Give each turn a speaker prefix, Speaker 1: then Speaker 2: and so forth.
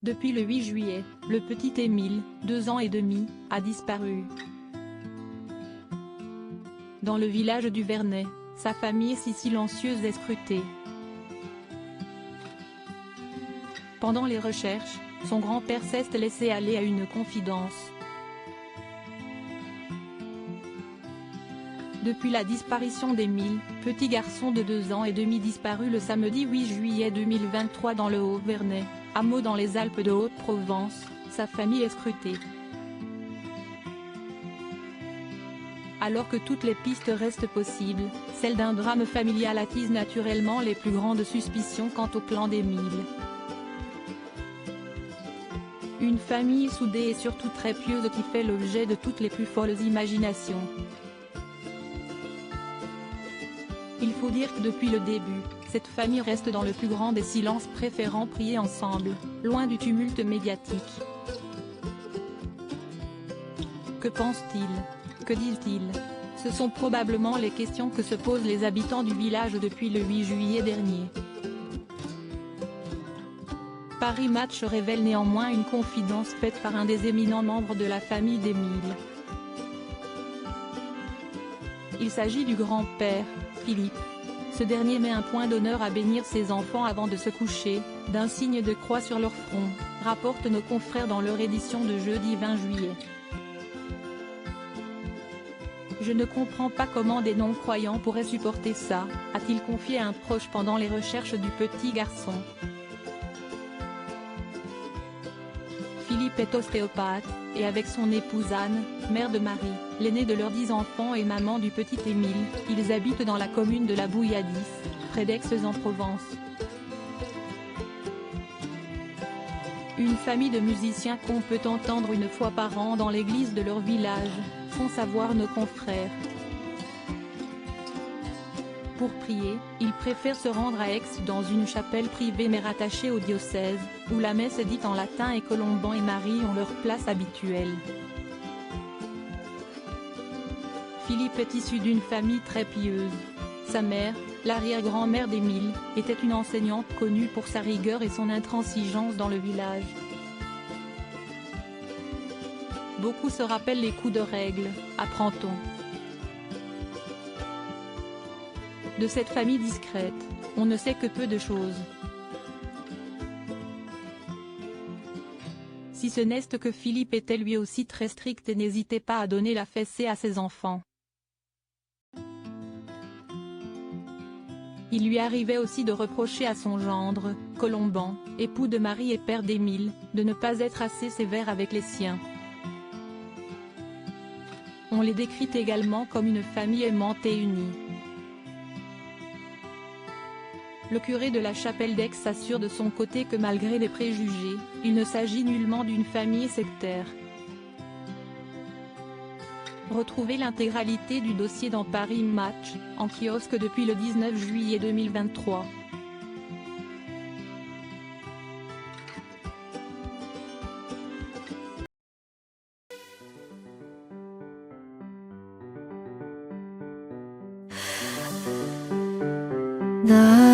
Speaker 1: Depuis le 8 juillet, le petit Émile, 2 ans et demi, a disparu. Dans le village du Vernet, sa famille si silencieuse est scrutée. Pendant les recherches, son grand-père s'est laissé aller à une confidence. Depuis la disparition d'Émile, petit garçon de 2 ans et demi disparu le samedi 8 juillet 2023 dans le Haut-Vernet, hameau dans les Alpes de Haute-Provence, sa famille est scrutée. Alors que toutes les pistes restent possibles, celle d'un drame familial attise naturellement les plus grandes suspicions quant au clan d'Émile. Une famille soudée et surtout très pieuse qui fait l'objet de toutes les plus folles imaginations. Il faut dire que depuis le début, cette famille reste dans le plus grand des silences préférant prier ensemble, loin du tumulte médiatique. Que pensent-ils? Que disent-ils? Ce sont probablement les questions que se posent les habitants du village depuis le 8 juillet dernier. Paris Match révèle néanmoins une confidence faite par un des éminents membres de la famille d'Émile. Il s'agit du grand-père, Philippe. Ce dernier met un point d'honneur à bénir ses enfants avant de se coucher, d'un signe de croix sur leur front, rapportent nos confrères dans leur édition de jeudi 20 juillet. Je ne comprends pas comment des non-croyants pourraient supporter ça, a-t-il confié à un proche pendant les recherches du petit garçon. Philippe est ostéopathe, et avec son épouse Anne, mère de Marie, l'aîné de leurs 10 enfants et maman du petit Émile, ils habitent dans la commune de la Bouilladis, près d'Aix-en-Provence. Une famille de musiciens qu'on peut entendre une fois par an dans l'église de leur village, font savoir nos confrères. Pour prier, ils préfèrent se rendre à Aix dans une chapelle privée mais rattachée au diocèse, où la messe est dite en latin et Colomban et Marie ont leur place habituelle. Philippe est issu d'une famille très pieuse. Sa mère, l'arrière-grand-mère d'Émile, était une enseignante connue pour sa rigueur et son intransigeance dans le village. Beaucoup se rappellent les coups de règle, apprend-on. De cette famille discrète, on ne sait que peu de choses. Si ce n'est que Philippe était lui aussi très strict et n'hésitait pas à donner la fessée à ses enfants. Il lui arrivait aussi de reprocher à son gendre, Colomban, époux de Marie et père d'Émile, de ne pas être assez sévère avec les siens. On les décrit également comme une famille aimante et unie. Le curé de la chapelle d'Aix assure de son côté que malgré les préjugés, il ne s'agit nullement d'une famille sectaire. Retrouvez l'intégralité du dossier dans Paris Match, en kiosque depuis le 19 juillet 2023.
Speaker 2: 나